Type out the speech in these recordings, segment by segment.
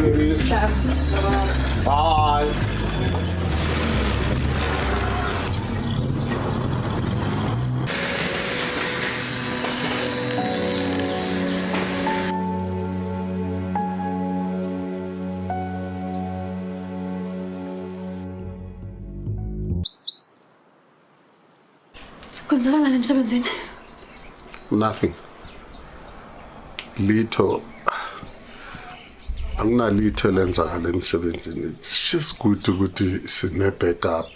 ladies. Bye. Kwenzakalani emsebenzini? Nothing. Little. Anginalitho lenzakala emsebenzini. It's just good ukuthi sine backup.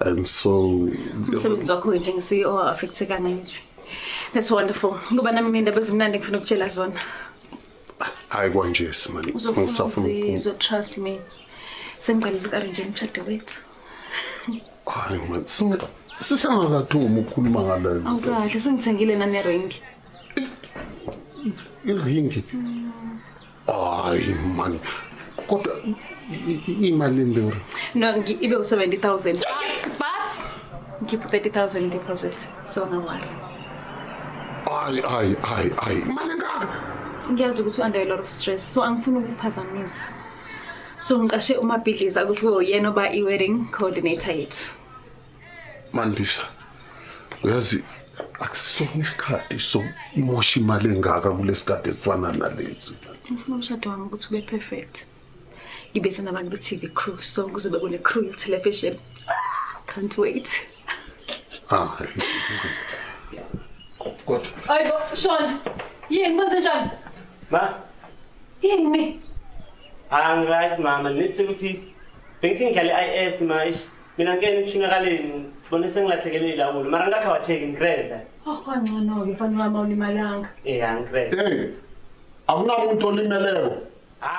And so Umsebenzi wakho njenge-CEO affectekanga yithi. That's wonderful. Kuba nami indaba ezimnandi ngifuna ukutshela zona. hayi kwanje simani. Uzofuna trust me. Sengiqalile uku-arrange umshado wethu. Hayi man, sisangakathoma ukukhuluma ngalo. Awukahle sengithengile nane-ring. Iringi. Hayi man. Kodwa imali ndoro. No, ibe u-70,000. But ngipha 30,000 deposit. So ngawari. Hayi. Imali ngaka. Ngiyazi ukuthi under a lot of stress. So angifuni ukuphazamisa. So ngiqashe uMabhidliza ukuthi kube uyena oba i-wedding coordinator yethu. Mandisa. Uyazi akusona isikhathi so mosha imali engaka kulesikhathi esifana nalezi. Ngifuna umshado wami ukuthi ube perfect. Ngibize nabantu be-TV crew so kuzobe kune crew ye-television. Can't wait. Good. Ayibo, Sean. Yini kwenze njani? Ma? Yini? I'm right, mama. Nithi ukuthi bengithi ngidlala IS maish. Mina ngeke ngithingakaleni. Bona sengilahlekele ilawulo. Mara ngakha watheka ngireda. Oh, kancane ke mfana wami awulimalanga. Angireda. Hey. Akunamuntu olimeleko.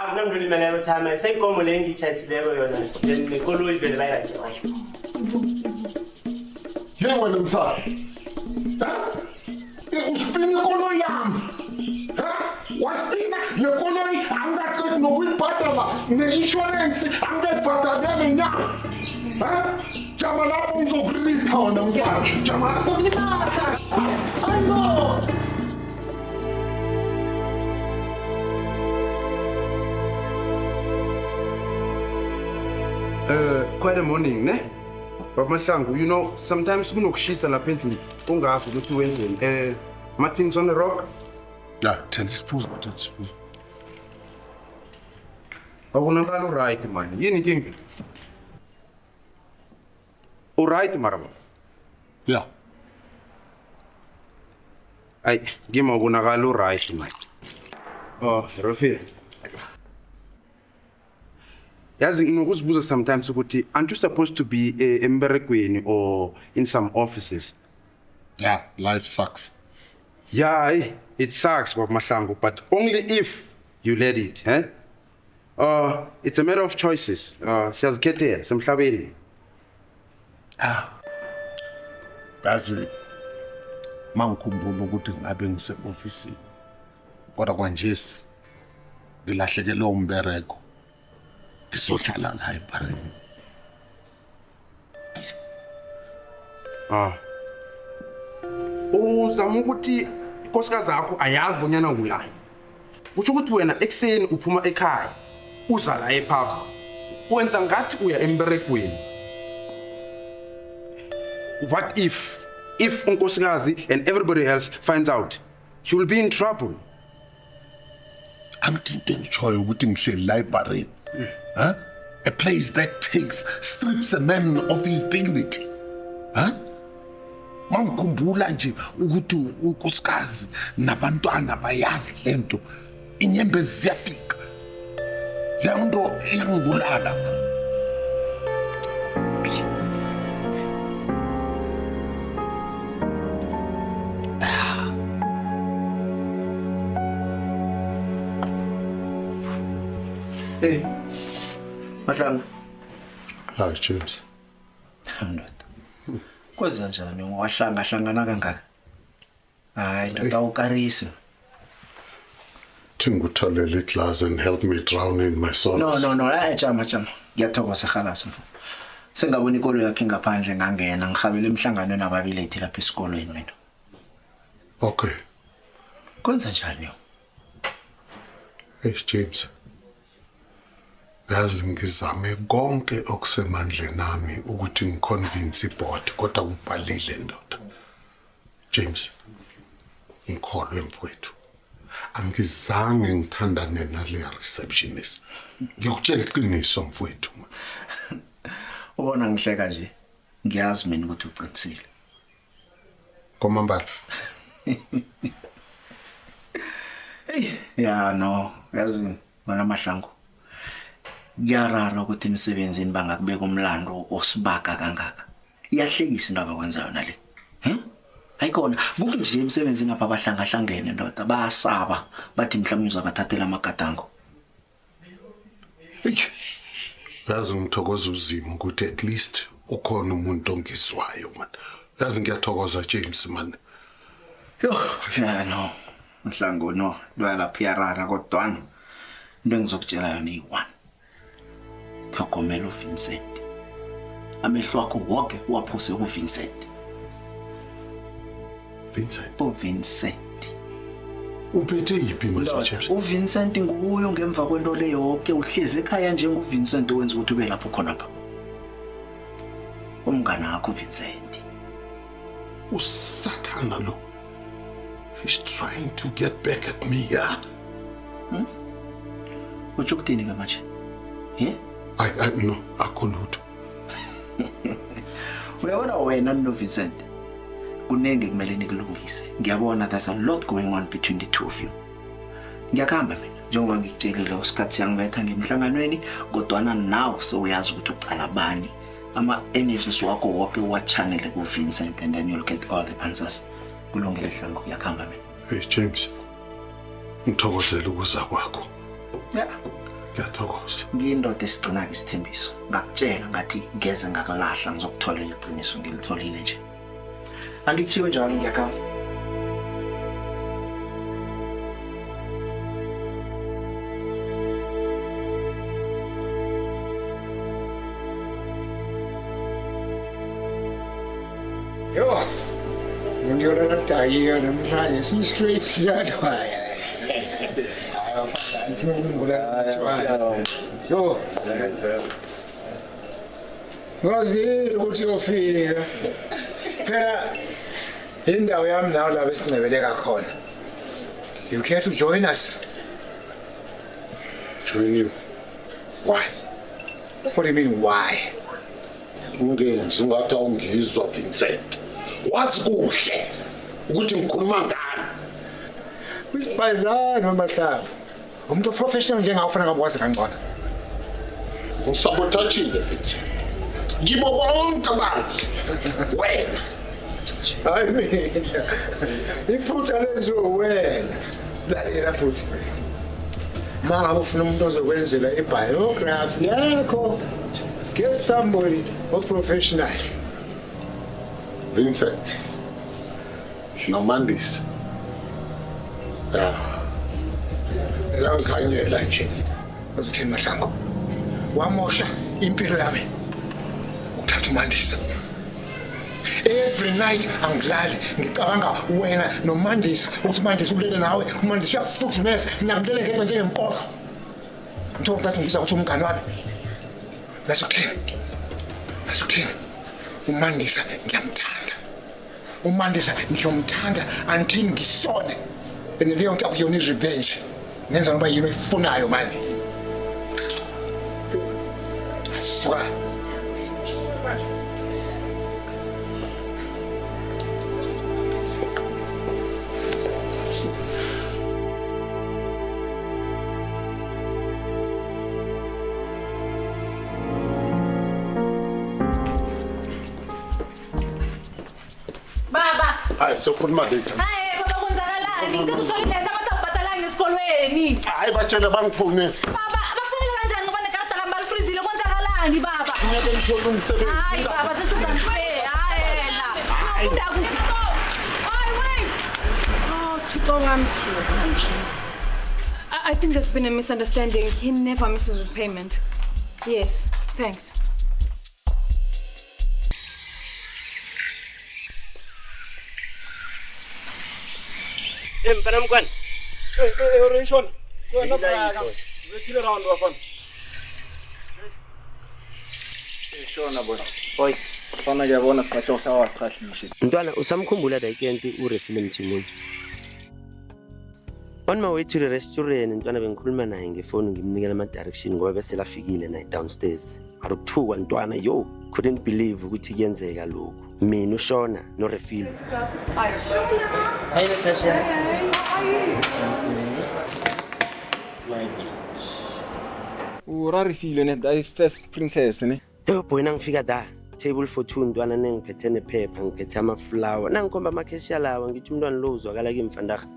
Kunamntu olimeleko thama. Seyinkomo le ngiyitshayithileko yona. Then nekoloyi vele bayayidla. Ye wena msana. Uspina ikoloyi yami. Waspina nekoloyi angaqedi nokuyibhadala ne-insurance angayibhadalele nyanga. Jama lapho uzokuritha wena mfana. Jama Ulimala. Ayibo. Quite a morning, ne? But Mahlangu, you know, sometimes kunokushisa lapha endlini ungazi ukuthi wenzeni. Martin's on the rock. Yeah, tell this pose. Awunakala right man. Yini inkinga? Alright maraba. Yeah. Ay, ngima awunakala right man. Rafi. Yazi ngikuzibuza sometimes ukuthi aren't you supposed to be emberegweni or in some offices? Yeah, life sucks. Yeah, it sucks, Bob Mahlangu, but only if you let it, eh? It's a matter of choices. Siyazikhethe semhlabeni. Yazi mangikhumbula ukuthi ngabe ngise-office. Kodwa kwanje ngilahlekele umbereko. Ngizohlala la eBarren. Uzama ukuthi inkosikazi yakho ayazi bonyana ula. Usho ukuthi wena ekseni uphuma ekhaya uza la ephapa. Wenza ngathi uya emberegweni. What if unkosikazi and everybody else finds out? You will be in trouble. Angithinto engichoyo ukuthi ngihleli la eBarren. A place that strips a man of his dignity. Mangikhumbula nje ukuthi unkosikazi nabantwana bayazi lento inyembezi ziyafika. Le nto iyangibulala. Hey, Mahlangu. Hi James. Ndoda. Kwenza njani wahlangana kangaka? Hayi ndoda ukarisi. Thingutholele iglass and help me drown in my sorrows. No, jama. Ngiyathokoza khalas mfo. Sengabona ikolo yakhe ngaphandle ngangena ngihabela emhlangano nababelethi lapha esikolweni mina. Okay. Kwenza njani? Hey James. yazi ngizame konke okusemandleni nami ukuthi ngiconvince iboard kodwa kubhalile ndoda. James, ngikholwe mfowethu. Angizange ngithandane nale receptionist. Ngikutshela iqiniso mfowethu. Ubona ngihleka nje. Ngiyazi mina ukuthi uqinisile. Komambala. Hey, ya no, yazi wena Mahlangu. Ngiyarara ukuthi emsebenzini bangakubeka umlando osibaka kangaka. Iyahlekisa into abakwenza yona le. Ayikona, buku nje emsebenzini apha abahlangahlangene ndoda bayasaba bathi mhlawumbe uzabathathela amagadango. Yazi ngithokoza uzimo ukuthi at least ukhona umuntu ongizwayo man. Yazi ngiyathokoza James man. Yo, ya no. Mahlangu no, lapha yarara kodwa into engizokutshela yona iyi1. Thokomela uVincent. Amehlo akho wonke waphose kuVincent. Vincent. Uphethe yiphi manje James? uVincent nguyo ngemva kwento le yonke uhlezi ekhaya njengoVincent owenza ukuthi ube lapho khona lapha. Umngane wakho uVincent. Usathana lo. He's trying to get back at me here. Uthi ukuthini ke manje? I no, akholutho. Uyabona wena noVincent. Kunenge kumele nikulungise. Ngiyabona there's a lot going on between the two of you. Ngiyakhamba mina njengoba ngikutshelile usikhathi yangibetha ngemhlanganweni kodwa now so uyazi ukuthi uqala bani. Ama energies wakho wonke wa-channel kuVincent and then you'll get all the answers. Kulungile Hlangu kuyakhamba mina. Hey James. Ngithokozela ukuza kwakho. Yeah. Ngiyathokoza. Ngiyindoda esigcina isithembiso. Ngakutshela ngathi ngeze ngakulahla ngizokuthola iqiniso ngilitholile nje. Angikuthiwe njalo ngiyakhamba. Yo, ngiyona ntayiyo namhlanje si straight njalo. Yo. Ngazile ukuthi ufika. Phela indawo yami nawo la besinebeleka khona. Do you care to join us? Join you. Why? What do you mean why? Ungenzi ungathi awungizwa Vincent. Wazi kuhle ukuthi ngikhuluma ngani. Wisibazana Mahlangu. Umuntu professional njengawufana ngabwazi kangcono. Usabotajile Vincent. Ngibo bonke abantu. Wena. I mean, iphutha lenziwe wena. Lalela futhi. Mama ufuna umuntu ozokwenzela ibiography yakho. Get somebody who's professional. Vincent. Nomandis. Zakhanyela nje. Uzothini Mahlangu? Wamosha impilo yami. Ukuthatha uMandisa. Every night angilali ngicabanga wena noMandisa ukuthi uMandisa ulele nawe uMandisa uyafuthumeza mina ngilele ngedwa njengempolo. Ngithola ukuthi ngisa ukuthi umngane wami. Nasukuthini. uMandisa ngiyamthanda. uMandisa ngiyomthanda until ngishone. And leyo nto akuyona irevenge. Ngenza noba yini oyifunayo manje. Suka. Baba. Hayi sokhuluma data. Hayi baba kwenzakalani? Ngicela uthole indlela abathi awubhatalanga esikolweni. Hayi batshela bangifonele. Baba, abafonela kanjani ngoba nekarata lami balifrizile kwenzakalani baba? Ngeke ngithole umsebenzi. Hayi baba, this is unfair. Hayi yena. Hayi wait. Oh, Thixo wami. I think there's been a misunderstanding. He never misses his payment. Yes, thanks. Mpana mkwana. Orishon. Wena baka. Wethile round wafana. Shona bona. Boy, fana ngiyabona sifahlo sawa sikhahle. Ntwana usamkhumbula Daikenti urefile emthimweni. On my way to the restaurant ntwana bengikhuluma naye ngefoni ngimnikela ama direction ngoba bese lafikile naye downstairs. Aruthuka ntwana yo couldn't believe ukuthi kuyenzeka lokho. Mina uShona no refile. Hi Natasha. Urarifile ne the first princess ne. Yo boy nangifika da table for two ntwana nengiphethe nephepha ngiphethe ama flower nangikhomba ama cashier lawa ngithi umntwana lo uzwakala kimfandaga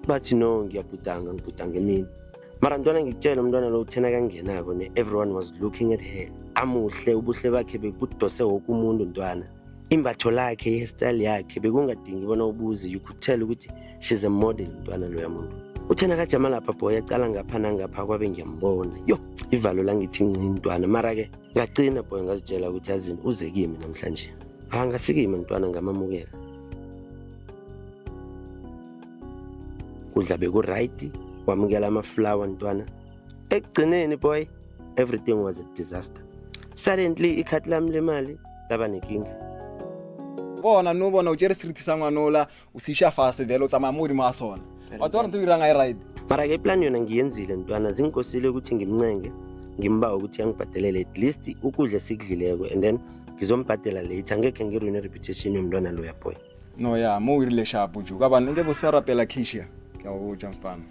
bathi no ngiyabhudanga mina mara ntwana ngikutshela umntwana lo uthena kangenako ne everyone was looking at her amuhle ubuhle bakhe bekudose wonke umuntu ntwana imbatho lakhe hairstyle yakhe bekungadingi bona ubuze you could tell ukuthi she's a model ntwana lo yamuntu uthena kajama lapha boy aqala ngapha nangapha kwabe ngiyambona yo ivalo langithi ntwana mara ke ngacina boy ngazitshela ukuthi yazini uze kimi namhlanje angasikima ntwana ngamamukela kudla beku right wamukela ama flower ntwana ekugcineni boy everything was a disaster suddenly ikhathi lami lemali laba nenkinga Bona no bona utjere street sangwanola usisha fast velo tsama muri masona. Watsona ntuira ngai right. mara ke plan yona ngiyenzile ntwana zinkosile ukuthi ngimncenge ngimbawa ukuthi angibhadelele at least ukudla sikudlileko and then ngizombhadela later ngeke ngiruine reputation yomntwana lo ya boy No ya mo irile sharp uju ka bana ngebe swara pela Kisha. Ke o ja mfana.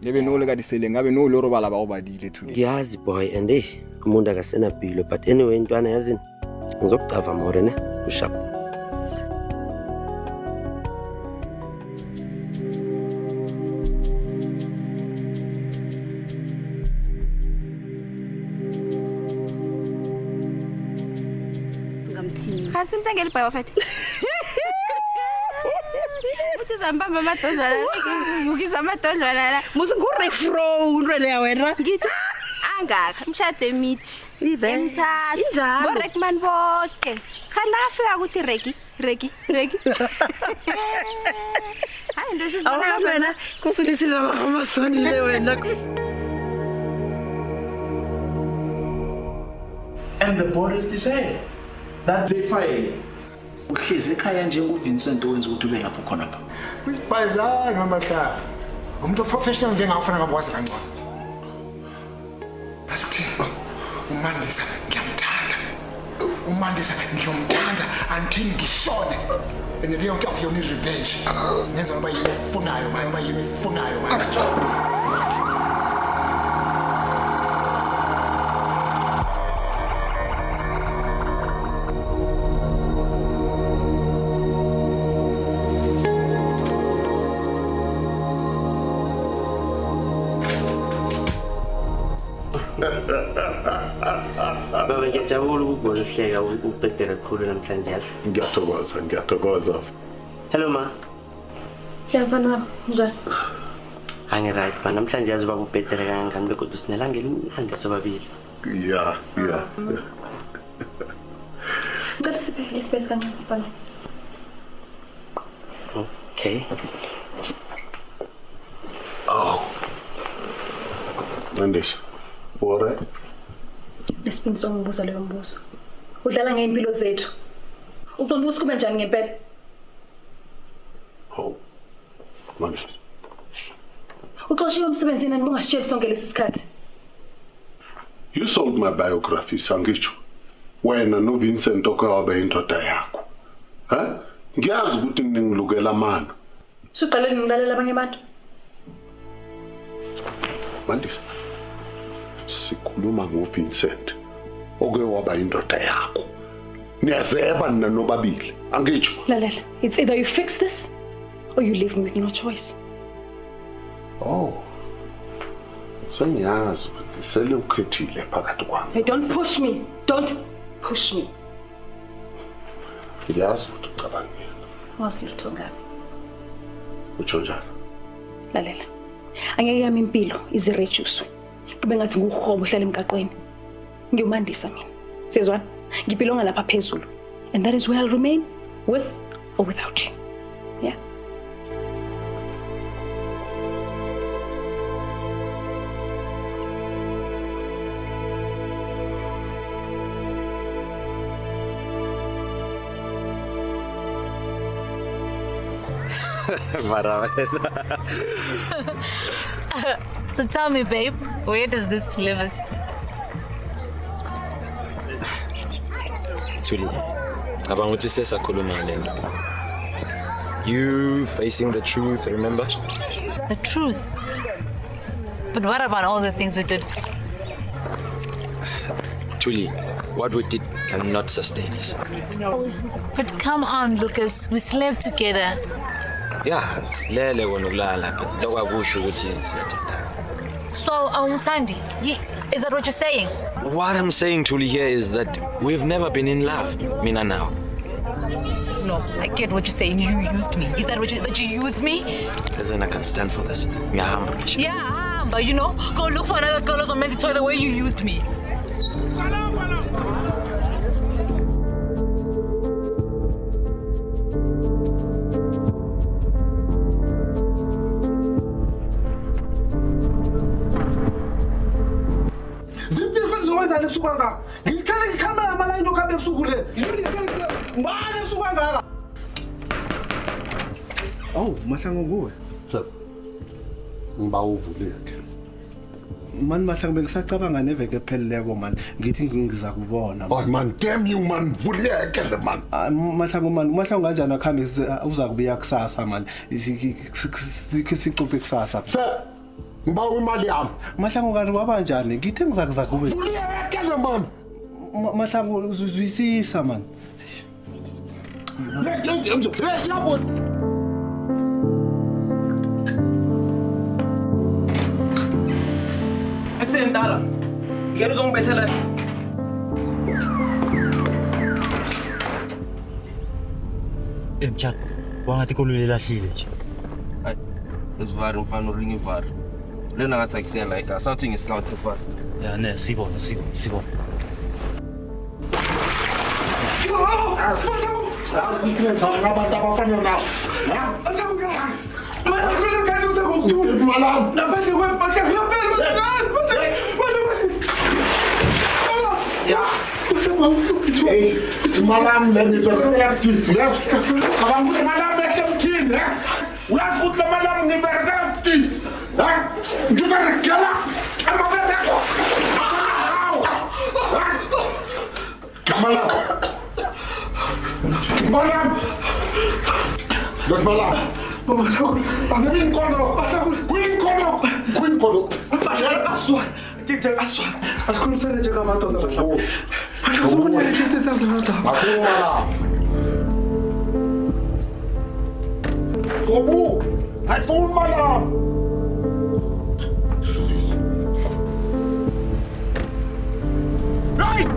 Ngebe no le ka disele ngabe no le robala ba obadile today. ngiyazi boy and umuntu akasena philo but anyway ntwana yazini ngizokucava more ne ushap Kan simtengeli bayo fete. Uthi zambamba amadodlwana, ngizama amadodlwana la. Musu ngure fro unrele ya wena. Ngithi angaka mshade mithi. Emthatha. Injalo. Borekman bonke. Khana afika ukuthi regi. Hayi ndo sisibona wena kusulisile amasoni le wena. And the board is decided that they file. Uhlezi ekhaya njengoVincent owenza ukuthi ube lapho khona lapha. Kwisibhayizana amahlala. Umuntu oprofessional njengafuna ngabwazi kangcono. Asikuthini? uMandisa ngiyamthanda. uMandisa ngiyomthanda until ngishone. And leyo nto akuyona irevenge. Ngenza ngoba yini ufunayo, ngoba yini ufunayo manje. Baba ngiyajabula ukubona uhleka ubhedela kakhulu namhlanje yazi. Ngiyathokoza. Hello ma. Yabona njani? Angi right ba namhlanje yazi baba ubhedela kangangani bekodwa sinelanga elimhlanje sobabili. Yeah. Ngicela siphe ispace kancane baba. Okay. Oh. Mandisha. Alright. Lesiphinzo ngibuza leyo mbuzo. Udlala ngeimpilo zethu. Uqonda ukuthi kube njani ngempela? Oh. Mandisha. Uxoshiwe emsebenzini andibungasitsheli sonke lesi sikhathi. You sold my biography sangitsho. Wena no Vincent okawabe indoda yakho. Ngiyazi ukuthi ningilukela amana. Suqaleni ngilalela abanye abantu. Mandisha. Sikhuluma ngoVincent oke waba indoda yakho. Niyazeba nina nobabili. Angitsho. Lalela, it's either you fix this or you leave me with no choice. Oh. Sengiyazi ukuthi sele ukhethile phakathi kwami. Hey, don't push me. Don't push me. Ngiyazi ukuthi ucabangile. Wasilutho ngabe. Utsho njalo. Lalela. Angeke yami impilo izirejuswe. Kube ngathi nguhobo ohlala emgaqweni. Ngiyumandisa mina. Sizwana? Ngipilonga lapha phezulu. And that is where I'll remain with or without you. Yeah. So tell me, babe, where does this leave us? Tuli, abang uthi sesakhuluma lento. You facing the truth, remember? The truth. But what about all the things we did? Tuli, what we did cannot sustain us. But come on, Lucas, we slept together. Yeah, silele wona ukulala but lokho akusho ukuthi siyathandana. So, Tandi, is that what you're saying? What I'm saying, Tuli, here is that we've never been in love, Mina now. No, I get what you're saying. You used me. Is that that you used me? Listen, I can stand for this. Yeah, but go look for another girl who's meant to toy the way you used me. Oh, Mahlangu nguwe. Sir. Ngiba uvuleke. Man Mahlangu bengisacabanga neveke epheleleko man. Ngithi ngiza kubona. Oh man, damn you man, vuleke le man. Mahlangu kanjani akhambe uza kubuya kusasa man. Sixoxe kusasa. Sir. Ngiba imali yami. Mahlangu kanti kwabanjani? Ngithi ngizakuza kube. Vuleke le man. Mahlangu uzwisisa man. Yabo. Akusendala. Ngeke uzongibethela. Mtshana, wangathi ikoloni lelahlile nje. Hayi, esivari mfana uringa ivari. Lena ngathi akusela ika, sawuthi ngescout fast. Ya ne, sibona. Abantu abafana nawe. Malam leni bergerak yes. Abang putih malam macam cin, ulas putih malam ni bergerak tis, juga bergerak, apa bergerak? Malam, malam. Ada win kono. Aswan. Aku belum sana jaga mata tak. Aku semua ni kita tak semata. Aku malam. Kobu, iPhone malam. Right.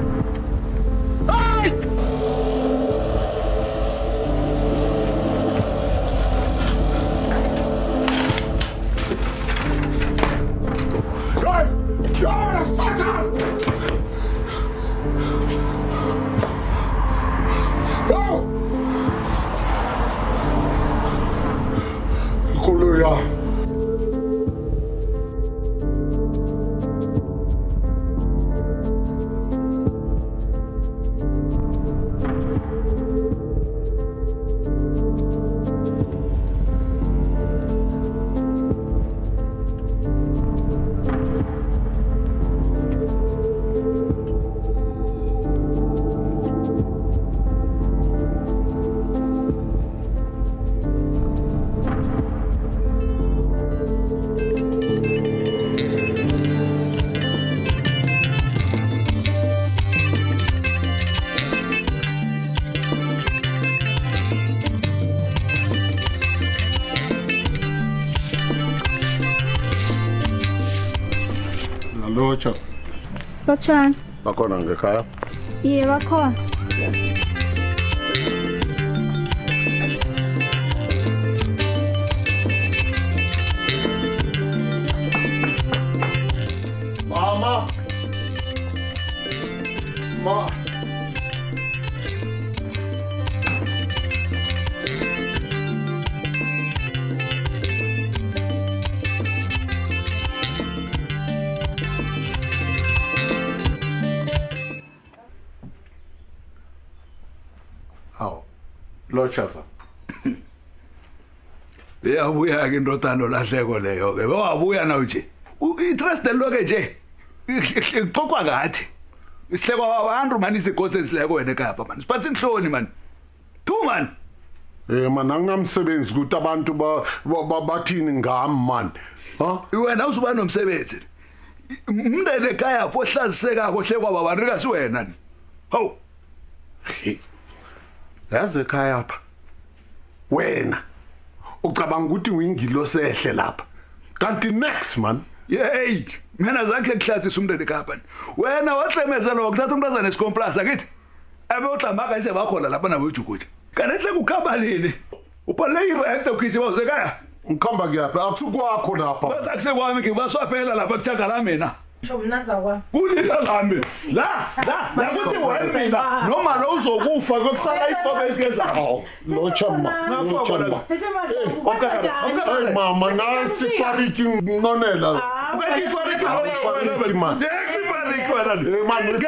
Locha. Lochani. Bakhona ngekhaya? Ye bakhona. Mama. Lochaza. Uyabuya ke indodana lahleko leyo ke. Wabuya nawe nje. I-trust loke nje. Xoxwa ngathi. Isihleko abantu man isigose esileko wena eKapa man. Siphathe inhloni man. Two man. Man anginamsebenzi ukuthi abantu bathini ngami man. Ha? Wena usuba nomsebenzi. Umndene ekhaya apho ohlaziseka kohlekwa babantu kasi wena. Hawu. Yazi ekhaya apha. Wena ucabanga ukuthi uyingilo sehle lapha. Kanti next man. Hey, mina zakhe kuhlazisa umndene eKapa. Wena watlemeza lo kuthatha umntazana esikomplaza kithi. Abe utlamaka ise bakhona lapha nawe ujukuthi. Kanenhle kukhamba lini? Ubhale irent ukhithi wazekaya. Ngikhamba kuyaphi? Akusukwakho lapha. Bathi akusekwami ngibaswaphela lapha kuthagala mina. Shomnaza kwami. Kulila lami. La kuthi wena noma lo uzokufa kokusala iphoko esigezayo. Lo chama. Hey mama nasi pariki ngonela. Ukathi fariki man. Fariki wena. Man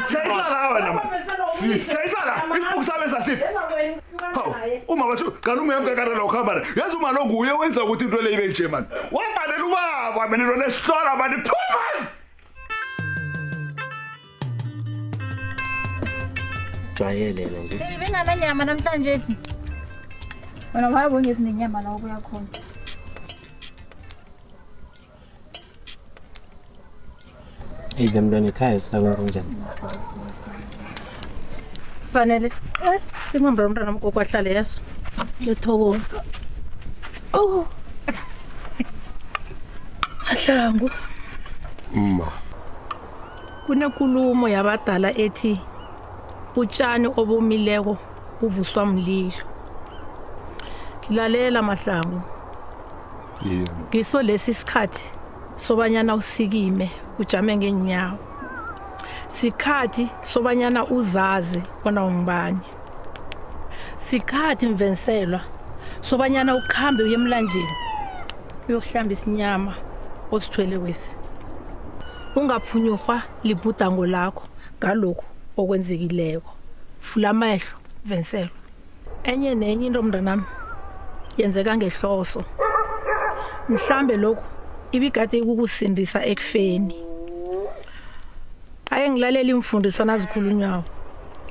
chayisa la wena. Chayisa la. Isibhuku sabe sasiphi? Uma bathu kalume yamkakarela ukhamba. Yazi uma lo nguye wenza ukuthi into le ibe nje man. Wabalela ubaba mina lo nesihlola man. Jwayele nje. Bengananyama namhlanje si. Wena wayabonga isinenyama la ukuya khona. Hey mntwana ekhaya sabe kanjani? Fanele simhamba umntwana mgogo ahlale yaso. Ngiyathokoza. Oh. Ahlangu. Kunenkulumo yabadala ethi utshani obumileko uvuswa mlilo. Ngilalela Mahlangu. Ngiso lesi sikhathi sobanyana usikime ujame ngenyawo. Sikhathi sobanyana uzazi bona ungibani. Sikhathi mvenselwa sobanyana ukhambe uye emlanjeni uyohlamba isinyama osithwele kwesi. Ungaphunyurhwa libhudango lakho ngalokho okwenzekileko. Fula amehlo venselwa. Enye nenye into mntanami yenzeka ngehloso. Mhlambe lokho ibigade ukukusindisa ekufeni. Aye ngilalela imfundiso nazikhulunywayo.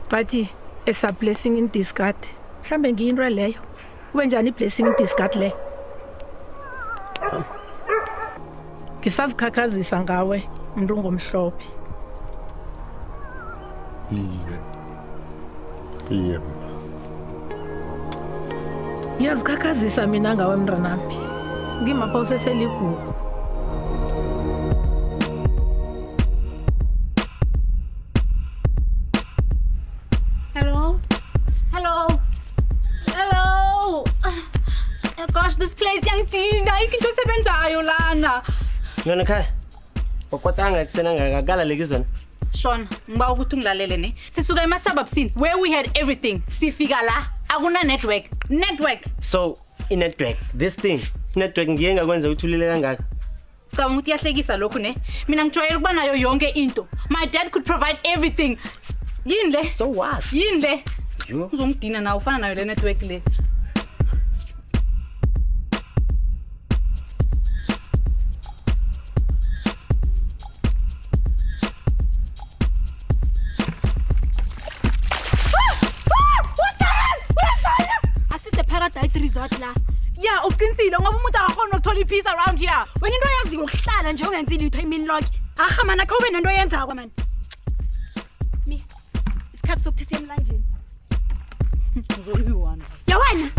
Bathi a blessing in discard. Mhlambe ngiyinto leyo. Kube njani blessing in discard le? Ngisazikhakhazisa ngawe umuntu ngomhlophe. Yazikhakhazisa mina ngawe mntanami. Ngimapha useseligugu. Hello? Gosh, this place yangidina. Ikinto sebenzayo lana. Ngiyona ekhaya. Okwatanga ekusena ngakala lekizona. Sean, ngiba ukuthi ungilalele ne. Sisuka emasababsini where we had everything. Sifika la akuna network. So, network, this thing. Network ngiye ngakwenza uthulile kangaka. Cha ukuthi yahlekisa lokho ne. Mina ngijwayele kuba nayo yonke into. My dad could provide everything. Yini le? So what? Yini le? Yo. Uzongidina nawe ufana nayo le network le. Paradise resort la. Yeah, uqinisile ngoba umuntu akakhona ukuthola ipeace around here. Wena into yaziyo ukuhlala nje ungenzi litho emini lonke. Aha mana kho wena into yenza kwa man. Mi. Isikhathi sokuthi siye emlanjeni. Uzoyiwana. Yawana.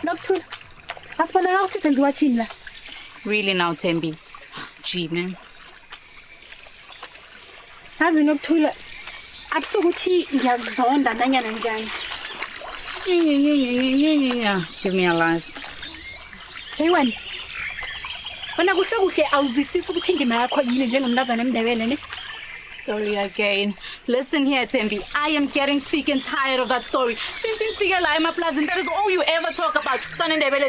Nocturne. Asibona ukuthi senziwa chini la. Really now, Tembi. Gee, man. Yazi Nocturne. Akusukuthi ngiyakuzonda nanyana njani. Yeah. Give me a life. Hey wena. Wena kuhle kuhle awuvisisi ukuthi indima yakho yini njengomntazana emndebele ne? Story again. Listen here, Tembi. I am getting sick and tired of that story. Figure like my plaza, that is all you ever talk about.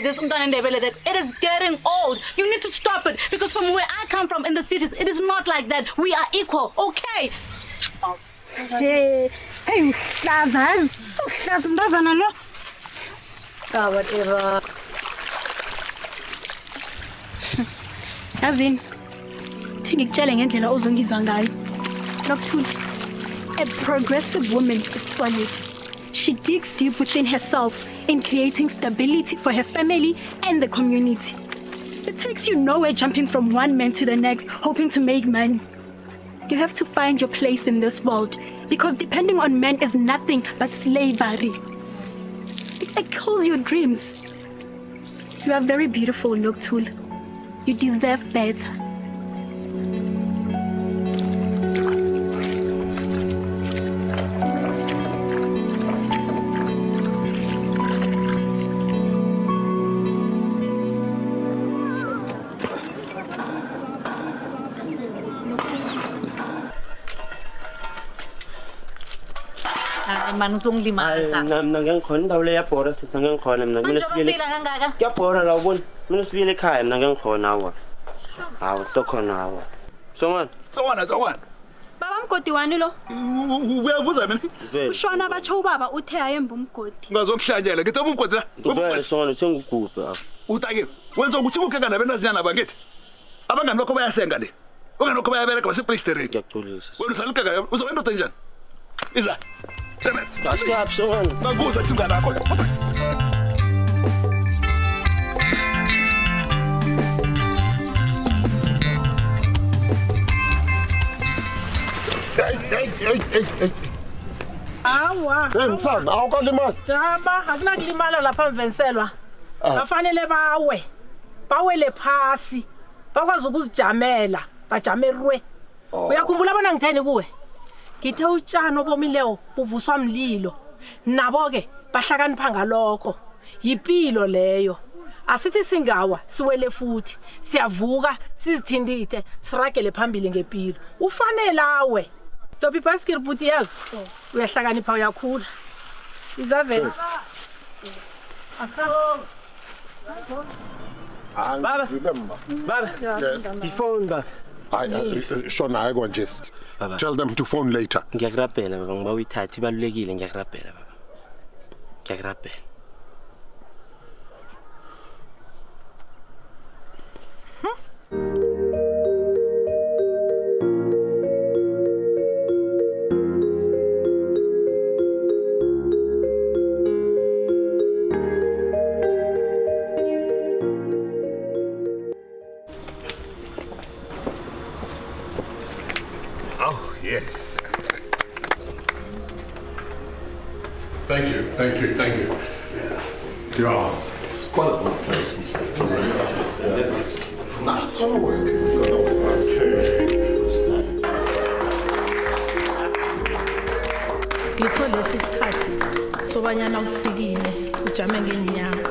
This, that. It is getting old. You need to stop it because from where I come from in the cities, it is not like that. We are equal, okay? Hey, uhlaza umntazana lo. Whatever. Yazini. Thi ngikutshele ngendlela ozongizwa ngayo. Nocturne. A progressive woman is solid. She digs deep within herself in creating stability for her family and the community. It takes you nowhere jumping from one man to the next, hoping to make money. You have to find your place in this world because depending on men is nothing but slavery. It kills your dreams. You are very beautiful, Nocturne. You deserve better. Man uzongilimaza. Mina ngikhona indawo le yabhora sithi ngikhona mina Ufika kangaka? Kuyabhora la ubona. Mina sibuyele ekhaya mina ngikhona awa. Hawu sokhona awa. Songwana. Baba mgodi wani lo? Uyabuza mina? Ushona batsho ubaba uthe ayemba umgodi. Ngazomhlanyela ngithi umgodi la. Ubele songwana sengugubhe apha. Utake. Wenza ukuthi ukukeka nabenazinyana bangithi. Abangani bakho bayasenga le. Ungani bakho bayabereka basePlaysterate. Ngiyaxolisa. Wena usalikeka uzowenza into njani? Iza. Stop songwana. Babuza thinga lakho. Hey. Awa. Hey mfana, awukalimala. Jaba, akunakulimala lapha mvenselwa. Bafanele bawele phasi. Bakwazi ukuzijamela, bajamerwe. Uyakhumbula bona ngitheni kuwe? Ngithe utshano bomileyo buvuswa mlilo. Nabo ke bahlakanipha ngalokho. Yipilo leyo. Asithi singawa siwele futhi. Siyavuka, sizithindithe, siragele phambili ngempilo. Ufanele awe. Topi baskir buti yazi. Uyahlakanipha uyakhula. Izavela. Baba. Phone baba. Shona ayikho nje. Tell them to phone later. Ngiyakurabhela baba ngiba uyithatha ibalulekile ngiyakurabhela baba. Ngiyakurabhela. Oh, yes. Thank you. Yeah, it's quite a good place, Mr. No, it's gonna work. Ngiso lesi sikhathi sobanyana usikime ujame ngenyama.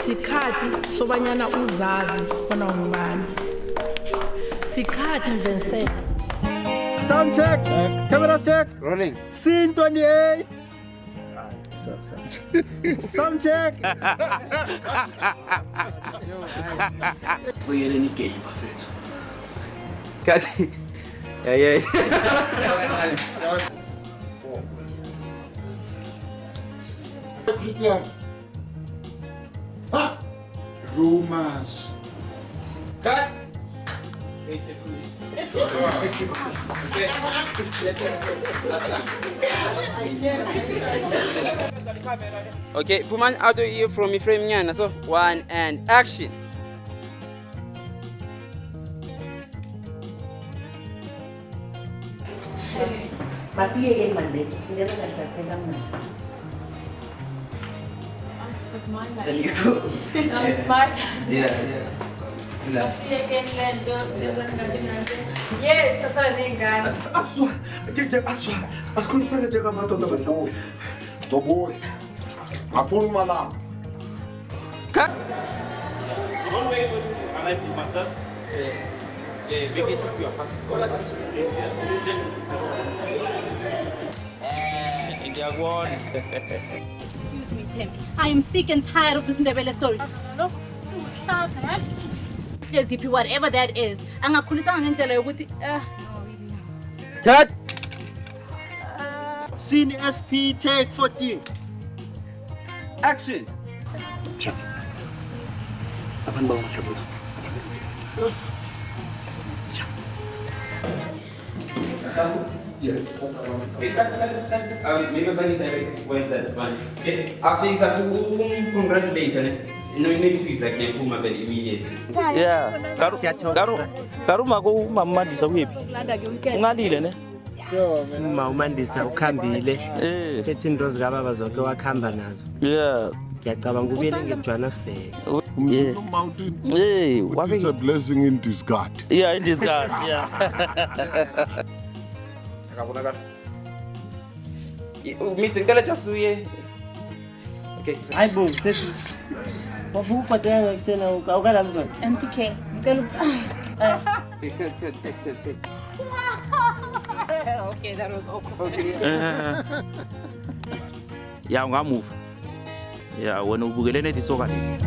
Sikhathi sobanyana uzazi bona ungubani. Sikhathi mvensela. Sound check. Camera check. Rolling. Scene 28. Sound check. Sibuyele ni game bafethu. Kathi. Yeah. Rumors. Cut. Okay, Puman out of here from frame nyana. So 1 and action. Masiyeke manje. Ngiyena kahlatheka manje. That was smart. Yeah. Yes, safari nengane. Aswa. Asikhulumisane nje kamadoda badlala. Zobuya. Ngafuna umalama. Don't wait for arrive in Masas. Excuse me, Tembi. I am sick and tired of this Ndebele story. Hleziphi, whatever that is. Angakhulisanga ngendlela yokuthi Cut. Scene SP take 14. Action. Abantu bangamahlabela. Maybe I need to wait that one. After you start to congratulate, no need to like them Puma very immediately. Yeah. Karuma ko umamandisa kuyiphi? Ungalile ne? Uma umandisa ukhambile. Ethi into zikababa zonke wakhamba nazo. Yeah. Ngiyacabanga ubile ngeJohannesburg. Hey, what is a blessing in discard? Yeah, in discard. Yeah. Mr. Ngicela just uye. Okay. Hayi bo, Stefis. Wavuka uphathelanga kusena awukala mzwana. MTK. Ngicela Okay, that was awkward. Yeah, ungamuva. Yeah, wena ubukele nethi soka lezi.